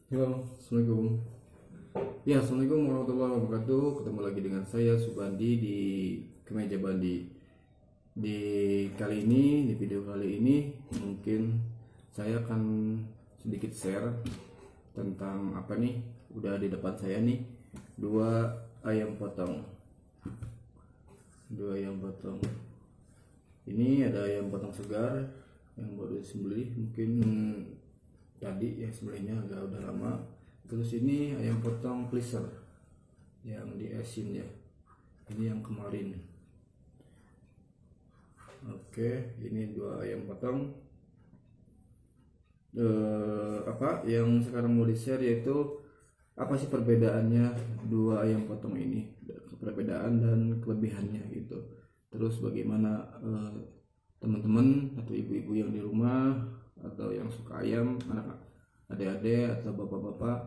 Halo, Assalamualaikum. Ya, Assalamualaikum warahmatullahi wabarakatuh. Ketemu lagi dengan saya Subandi di Kemeja Bandi. Di kali ini, di video kali ini, mungkin saya akan sedikit share tentang apa nih? Udah di depan saya nih, dua ayam potong. Dua ayam potong. Ini ada ayam potong segar yang baru disembelih, mungkin tadi ya sembelihnya udah lama. Terus ini ayam potong pleaser yang di asin ya, ini yang kemarin. Oke, ini dua ayam potong. Apa yang sekarang mau di share yaitu apa sih perbedaannya dua ayam potong ini, perbedaan dan kelebihannya gitu. Terus bagaimana teman-teman atau ibu-ibu yang di rumah atau yang suka ayam, anak adik-adik atau bapak-bapak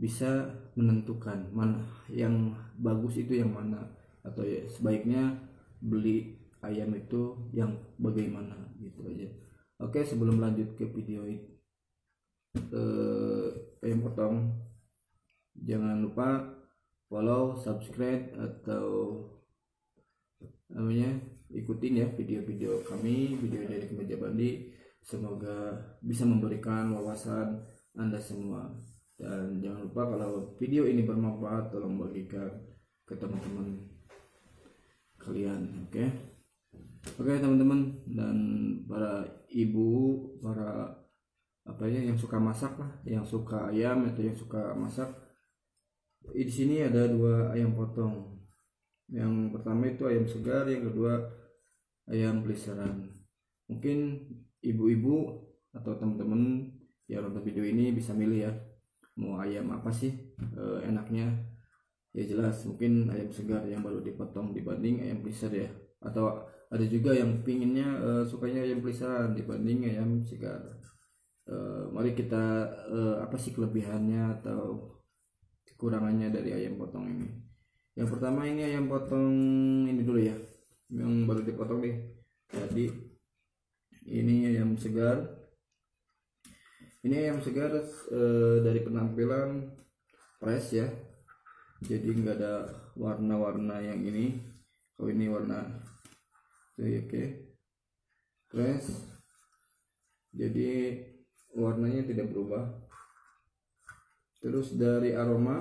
bisa menentukan mana yang bagus itu yang mana, atau ya sebaiknya beli ayam itu yang bagaimana gitu aja. Oke, sebelum lanjut ke video ayam potong, jangan lupa follow, subscribe, atau namanya ikutin ya video-video kami, video dari Kemeja Bandi. Semoga bisa memberikan wawasan Anda semua. Dan jangan lupa kalau video ini bermanfaat, tolong bagikan ke teman-teman kalian. Oke teman-teman dan para ibu, para apa ya yang suka masak lah, yang suka ayam atau yang suka masak. Di sini ada dua ayam potong. Yang pertama itu ayam segar, yang kedua ayam pelisaran. Mungkin ibu-ibu atau teman-teman yang nonton video ini bisa milih ya, mau ayam apa sih enaknya. Ya jelas mungkin ayam segar yang baru dipotong dibanding ayam pelisar ya, atau ada juga yang pinginnya sukanya ayam pelisaran dibanding ayam segar. Mari kita apa sih kelebihannya atau kekurangannya dari ayam potong ini. Yang pertama ini ayam potong ini dulu ya, yang baru dipotong nih. Jadi ini ayam segar. Ini ayam segar dari penampilan fresh ya. Jadi nggak ada warna-warna yang ini. Kalau ini warna oke. Fresh. Jadi warnanya tidak berubah. Terus dari aroma,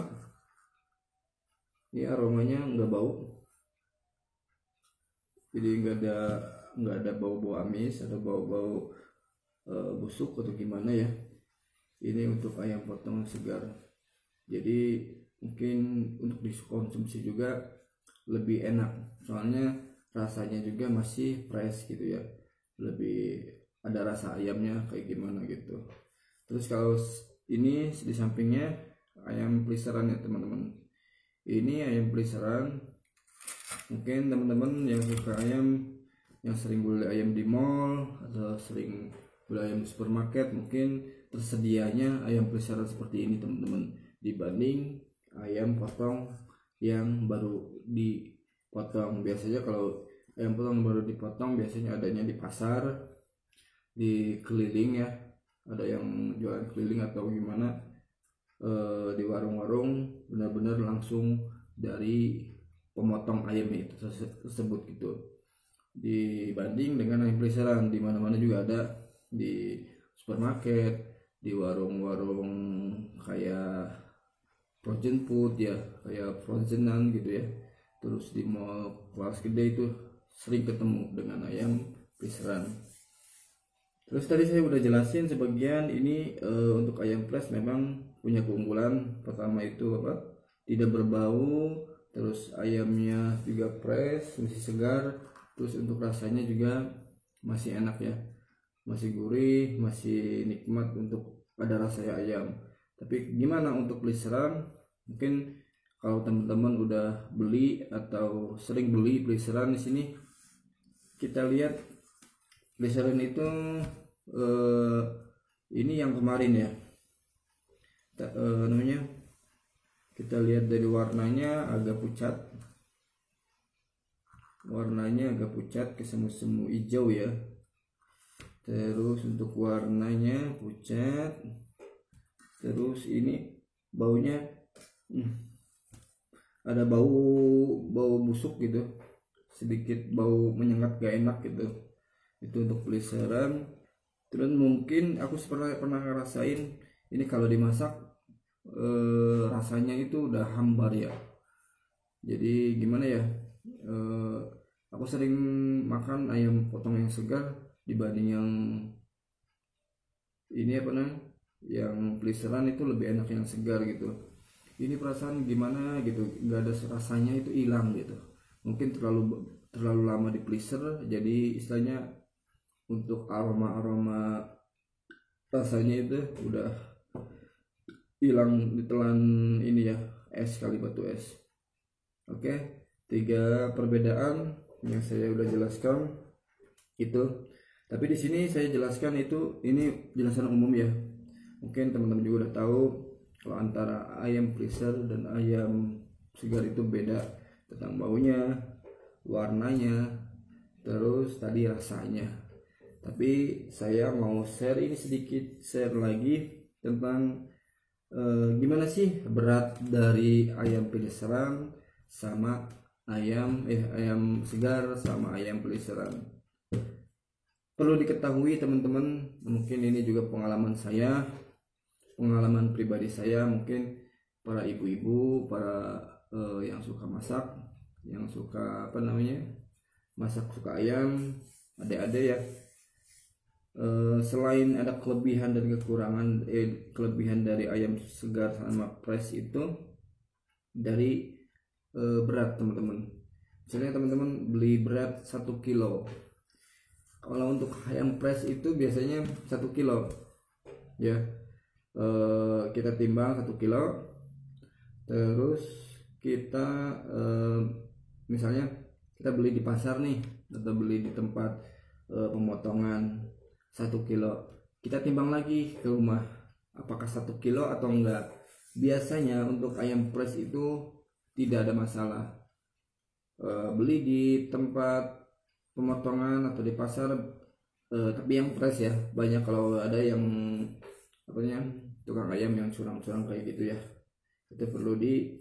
ini aromanya nggak bau, jadi nggak ada bau-bau amis atau bau-bau busuk atau gimana ya. Ini untuk ayam potong segar, jadi mungkin untuk dikonsumsi juga lebih enak, soalnya rasanya juga masih fresh gitu ya, lebih ada rasa ayamnya kayak gimana gitu. Terus kalau ini di sampingnya ayam pelisaran ya teman-teman. Ini ayam pelisaran, mungkin teman-teman yang suka ayam, yang sering beli ayam di mall atau sering beli ayam di supermarket, mungkin tersedianya ayam pelisaran seperti ini teman-teman, dibanding ayam potong yang baru dipotong. Biasanya kalau ayam potong baru dipotong biasanya adanya di pasar, di keliling ya, ada yang jualan keliling atau gimana, di warung-warung benar-benar langsung dari pemotong ayam itu tersebut gitu, dibanding dengan ayam pelisaran di mana-mana juga ada, di supermarket, di warung-warung kayak frozen food ya, kayak frozenan gitu ya. Terus di mall kelas gede itu sering ketemu dengan ayam pelisaran. Terus tadi saya udah jelasin sebagian ini untuk ayam fresh memang punya keunggulan. Pertama itu apa? Tidak berbau, terus ayamnya juga fresh, masih segar. Terus untuk rasanya juga masih enak ya, masih gurih, masih nikmat untuk ada rasa ayam. Tapi gimana untuk pelisaran? Mungkin kalau teman-teman udah beli atau sering beli pelisaran di sini, kita lihat pelisaran itu ini yang kemarin ya, namanya kita lihat dari warnanya agak pucat, kesemu-semu hijau ya. Terus untuk warnanya pucat, Terus ini baunya ada bau busuk gitu, sedikit bau menyengat gak enak gitu. Itu untuk pelisaran. Terus mungkin aku pernah ngerasain ini kalau dimasak rasanya itu udah hambar ya. Jadi gimana ya, aku sering makan ayam potong yang segar dibanding yang ini apa namanya, yang pelisaran itu lebih enak yang segar gitu. Ini perasaan gimana gitu, nggak ada rasanya, itu hilang gitu. Mungkin terlalu lama di freezer, jadi istilahnya untuk aroma rasanya itu udah hilang ditelan ini ya, es kali, batu es. Oke, 3 perbedaan yang saya udah jelaskan itu. Tapi di sini saya jelaskan itu, ini jelasan umum ya. Mungkin teman-teman juga udah tahu kalau antara ayam freezer dan ayam segar itu beda tentang baunya, warnanya, terus tadi rasanya. Tapi saya mau share lagi tentang gimana sih berat dari ayam pelisaran sama ayam segar sama ayam pelisaran. Perlu diketahui teman-teman, mungkin ini juga pengalaman pribadi saya, mungkin para ibu-ibu, para yang suka masak, yang suka masak, suka ayam, adik-adik ya. Selain ada kelebihan dan kekurangan, kelebihan dari ayam segar sama fresh itu dari berat teman-teman. Misalnya teman-teman beli berat 1 kilo. Kalau untuk ayam fresh itu biasanya 1 kilo ya, kita timbang 1 kilo, terus kita misalnya kita beli di pasar nih, atau beli di tempat pemotongan 1 kilo, kita timbang lagi ke rumah apakah 1 kilo atau enggak. Biasanya untuk ayam fresh itu tidak ada masalah. Beli di tempat pemotongan atau di pasar, tapi yang fresh ya, banyak kalau ada yang tukang ayam yang curang-curang kayak gitu ya, itu perlu di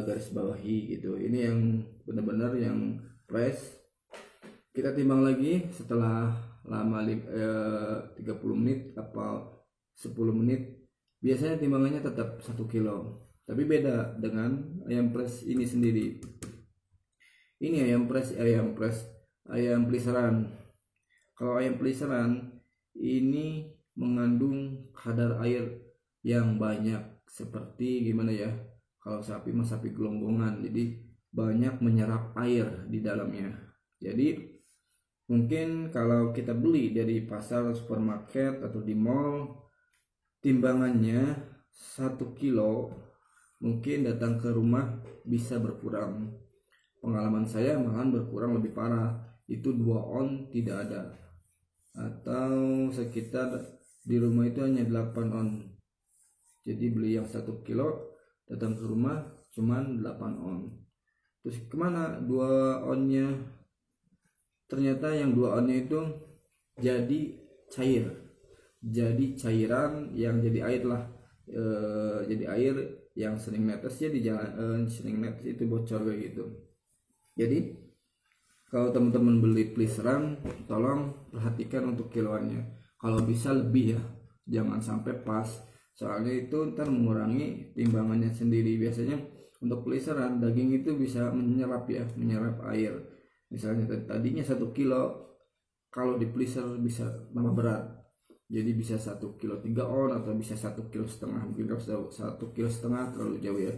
garis bawahi gitu. Ini yang benar-benar yang fresh. Kita timbang lagi setelah lama 30 menit apa 10 menit, biasanya timbangannya tetap 1 kilo. Tapi beda dengan ayam fresh ini sendiri. Ini ayam pelisaran. Kalau ayam pelisaran ini mengandung kadar air yang banyak, seperti gimana ya, kalau sapi mah sapi gelonggongan, jadi banyak menyerap air di dalamnya. Jadi mungkin kalau kita beli dari pasar, supermarket, atau di mall, timbangannya 1 kilo, mungkin datang ke rumah bisa berkurang. Pengalaman saya malahan berkurang lebih parah, itu 2 on tidak ada, atau sekitar di rumah itu hanya 8 on. Jadi beli yang 1 kilo, datang ke rumah cuman 8 on. Terus kemana 2 onnya? Ternyata yang 2 onnya itu jadi cair, jadi cairan yang jadi air lah, jadi air yang sering netes ya di jalan, sering netes itu bocor kayak gitu. Jadi kalau teman-teman beli pelisaran, tolong perhatikan untuk kiloannya. Kalau bisa lebih ya, jangan sampai pas, soalnya itu ntar mengurangi timbangannya sendiri. Biasanya untuk pelisaran daging itu bisa menyerap air. Misalnya tadinya 1 kilo, kalau di freezer bisa tambah berat, jadi bisa 1 kilo 3 on, atau bisa 1,5 kilo. Mungkin kalau 1,5 kilo terlalu jauh ya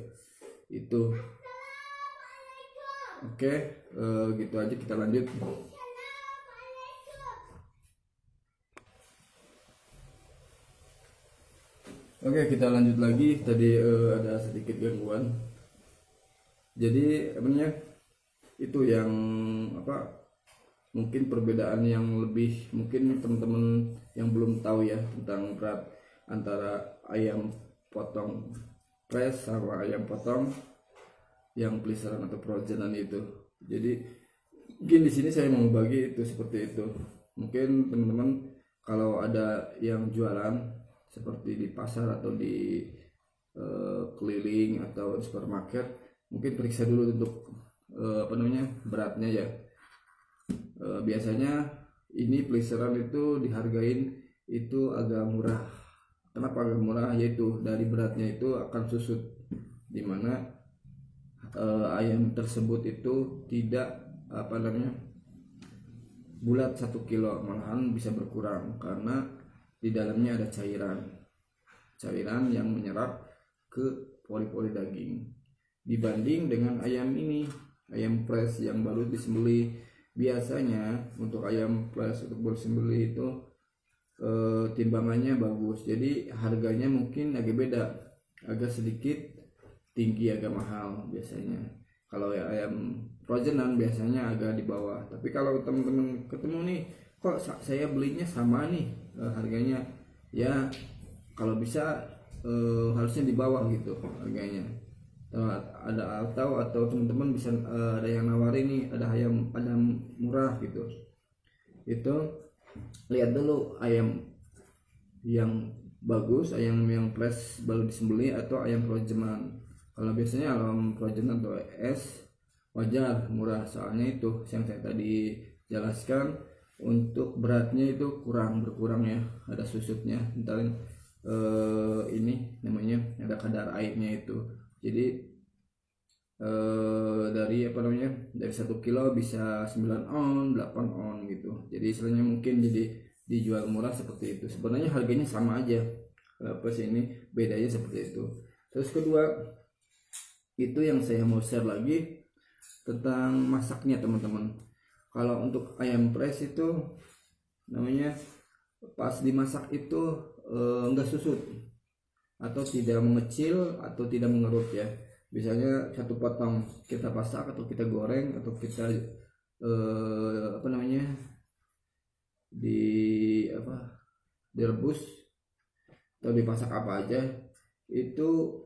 itu. Oke, gitu aja, kita lanjut. Oke, kita lanjut lagi. Tadi ada sedikit gangguan. Jadi itu yang mungkin perbedaan yang lebih, mungkin teman-teman yang belum tahu ya tentang berat antara ayam potong fresh sama ayam potong yang pelisaran atau progenan itu. Jadi mungkin di sini saya mau bagi itu seperti itu. Mungkin teman-teman kalau ada yang jualan seperti di pasar atau di keliling atau supermarket, mungkin periksa dulu untuk beratnya ya. Biasanya ini pliseran itu dihargain itu agak murah. Kenapa agak murah? Yaitu dari beratnya itu akan susut, dimana ayam tersebut itu tidak bulat 1 kilo, malahan bisa berkurang karena di dalamnya ada cairan yang menyerap ke pori-pori daging. Dibanding dengan ayam ayam fresh yang baru disembelih. Biasanya untuk ayam fresh untuk baru sembelih itu timbangannya bagus, jadi harganya mungkin agak beda, agak sedikit tinggi, agak mahal biasanya. Kalau ayam frozenan biasanya agak di bawah. Tapi kalau teman-teman ketemu nih, kok saya belinya sama nih harganya, ya kalau bisa harusnya di bawah gitu harganya. Atau teman-teman bisa ada yang nawarin nih, ada ayam murah gitu, itu lihat dulu ayam yang bagus, ayam yang fresh baru disembelih atau ayam frozenan. Kalau biasanya ayam frozenan atau es wajar murah, soalnya itu yang saya tadi jelaskan, untuk beratnya itu berkurang ya, ada susutnya, ntar ini namanya ada kadar airnya itu. Jadi dari dari 1 kilo bisa 9 on 8 on gitu. Jadi istilahnya mungkin jadi dijual murah seperti itu. Sebenarnya harganya sama aja, ini bedanya seperti itu. Terus kedua, itu yang saya mau share lagi tentang masaknya teman-teman. Kalau untuk ayam fresh itu namanya pas dimasak itu enggak susut atau tidak mengecil atau tidak mengerut ya. Misalnya satu potong kita pasak atau kita goreng atau kita direbus atau dipasak apa aja, itu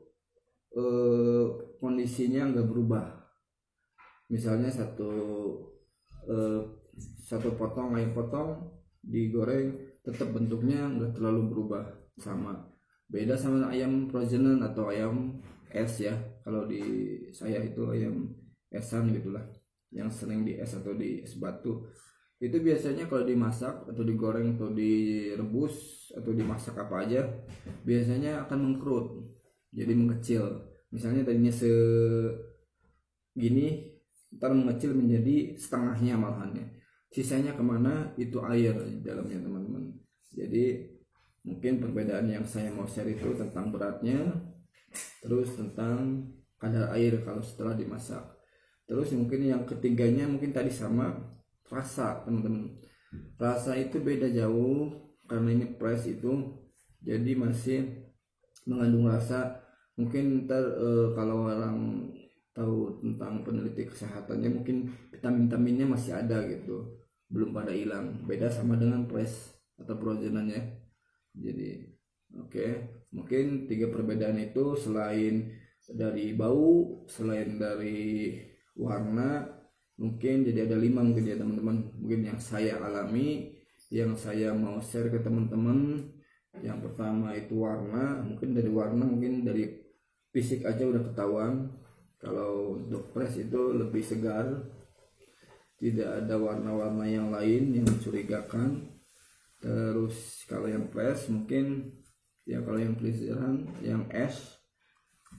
kondisinya nggak berubah. Misalnya satu potong ayam potong digoreng, tetap bentuknya nggak terlalu berubah, sama. Beda sama ayam frozenan atau ayam es ya. Kalau di saya itu ayam esan gitulah, yang sering di es atau di es batu. Itu biasanya kalau dimasak atau digoreng atau direbus atau dimasak apa aja, biasanya akan mengkerut, jadi mengecil. Misalnya tadinya segini, ntar mengecil menjadi setengahnya malahannya. Sisanya kemana? Itu air di dalamnya teman-teman. Jadi mungkin perbedaan yang saya mau share itu tentang beratnya, terus tentang kadar air kalau setelah dimasak. Terus mungkin yang ketiganya mungkin tadi sama, rasa teman-teman. Rasa itu beda jauh karena ini fresh itu, jadi masih mengandung rasa. Mungkin ntar kalau orang tahu tentang peneliti kesehatannya, mungkin vitamin-vitaminnya masih ada gitu, belum pada hilang. Beda sama dengan fresh atau frozenannya. Jadi mungkin 3 perbedaan itu, selain dari bau, selain dari warna, mungkin jadi ada 5 mungkin ya teman-teman, mungkin yang saya alami, yang saya mau share ke teman-teman. Yang pertama itu warna. Mungkin dari warna, mungkin dari fisik aja udah ketahuan. Kalau untuk fresh itu lebih segar, tidak ada warna-warna yang lain yang mencurigakan. Terus kalau yang fresh mungkin ya, kalau yang frozen, yang es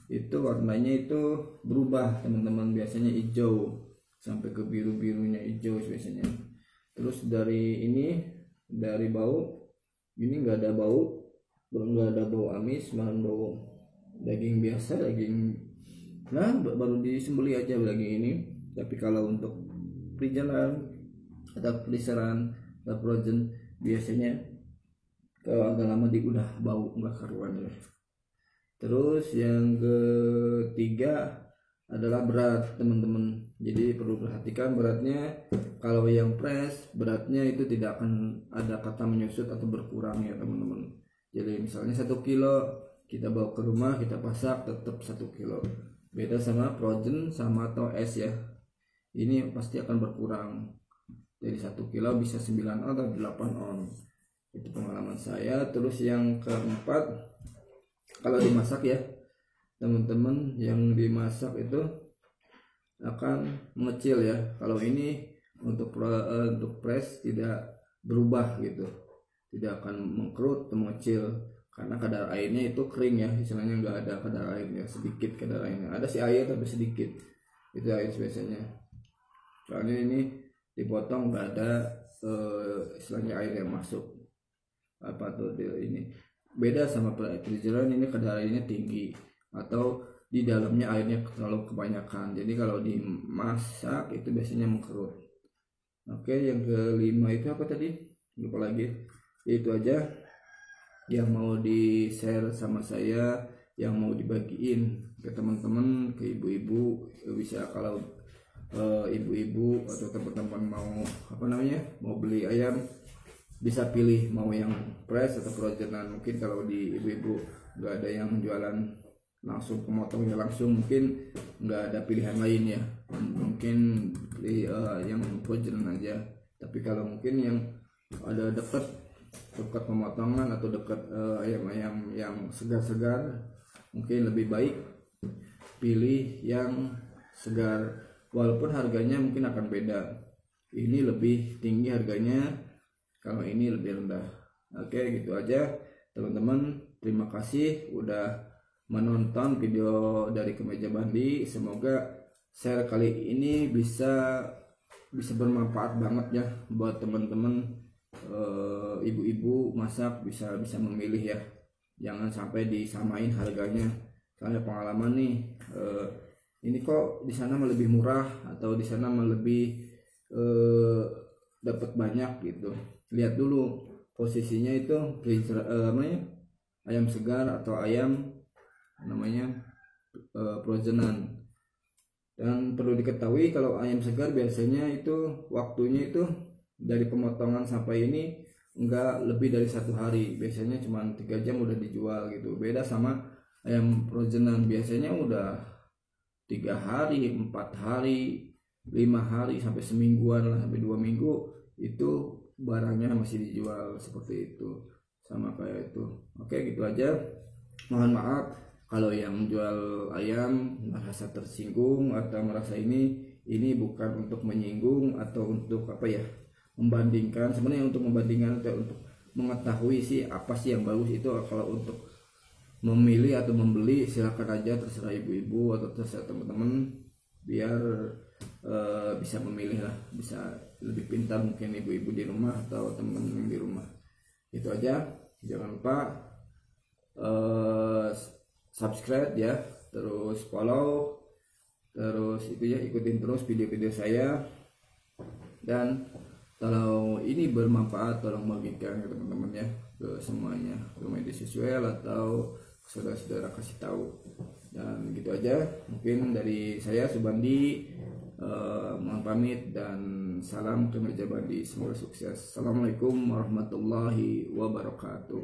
itu warnanya itu berubah teman-teman, biasanya hijau sampai ke biru-birunya hijau biasanya. Terus dari bau, ini nggak ada bau, nggak ada bau amis, malah bau daging biasa, baru disembeli aja daging ini. Tapi kalau untuk frozen atau frozen, biasanya kalau agak lama udah bau, nggak karuan ya. Terus yang ketiga adalah berat teman-teman. Jadi perlu perhatikan beratnya. Kalau yang fresh, beratnya itu tidak akan ada kata menyusut atau berkurang ya teman-teman. Jadi misalnya 1 kilo kita bawa ke rumah, kita pasak, tetap 1 kilo. Beda sama frozen sama atau es ya, ini pasti akan berkurang. Dari 1 kilo bisa 9 on atau 8 on. Itu pengalaman saya. Terus yang keempat, kalau dimasak ya teman-teman, yang dimasak itu akan mengecil ya. Kalau ini untuk press tidak berubah gitu, tidak akan mengkerut atau mengecil, karena kadar airnya itu kering ya, istilahnya nggak ada kadar airnya, sedikit kadar airnya. Ada sih air tapi sedikit, itu air biasanya. Soalnya ini dipotong nggak ada istilahnya air yang masuk. Apa tuh ini beda sama freezeran, ini kadar airnya tinggi atau di dalamnya airnya terlalu kebanyakan, jadi kalau dimasak itu biasanya mengkerut. Oke, yang kelima itu apa tadi, lupa lagi. Itu aja yang mau di share sama saya, yang mau dibagiin ke teman-teman, ke ibu-ibu. Bisa kalau ibu-ibu atau teman-teman mau beli ayam, bisa pilih mau yang press atau frozenan. Mungkin kalau di ibu-ibu nggak ada yang jualan langsung, pemotongnya langsung, mungkin nggak ada pilihan lain ya, mungkin pilih yang frozenan aja. Tapi kalau mungkin yang ada dekat pemotongan atau dekat ayam-ayam yang segar-segar, mungkin lebih baik pilih yang segar, walaupun harganya mungkin akan beda. Ini lebih tinggi harganya, kalau ini lebih rendah. Oke, gitu aja teman-teman. Terima kasih udah menonton video dari Kemeja Bandi. Semoga share kali ini bisa bermanfaat banget ya buat teman-teman ibu-ibu masak, bisa memilih ya. Jangan sampai disamain harganya. Soalnya pengalaman nih, ini kok di sana lebih murah atau di sana lebih dapat banyak gitu. Lihat dulu posisinya itu ayam segar atau ayam frozenan. Dan perlu diketahui kalau ayam segar biasanya itu waktunya itu dari pemotongan sampai ini enggak lebih dari 1 hari, biasanya cuma 3 jam udah dijual gitu. Beda sama ayam frozenan, biasanya udah 3 hari, 4 hari, 5 hari, sampai semingguan lah, sampai 2 minggu itu barangnya masih dijual. Seperti itu, sama kayak itu. Oke, gitu aja. Mohon maaf kalau yang jual ayam merasa tersinggung atau merasa ini bukan untuk menyinggung atau untuk membandingkan. Sebenarnya untuk membandingkan atau untuk mengetahui sih apa sih yang bagus. Itu kalau untuk memilih atau membeli silakan aja, terserah ibu-ibu atau terserah teman-teman, biar bisa memilih lah, bisa lebih pintar mungkin ibu-ibu di rumah atau teman-teman di rumah. Itu aja. Jangan lupa subscribe ya, terus follow, terus itu ya, ikutin terus video-video saya. Dan kalau ini bermanfaat, tolong bagikan ke teman-teman ya, ke semuanya, ke media sosial atau saudara-saudara, kasih tahu. Dan gitu aja mungkin dari saya, Subandi. Mohon pamit dan salam Kemeja Bandi, semoga sukses. Assalamualaikum warahmatullahi wabarakatuh.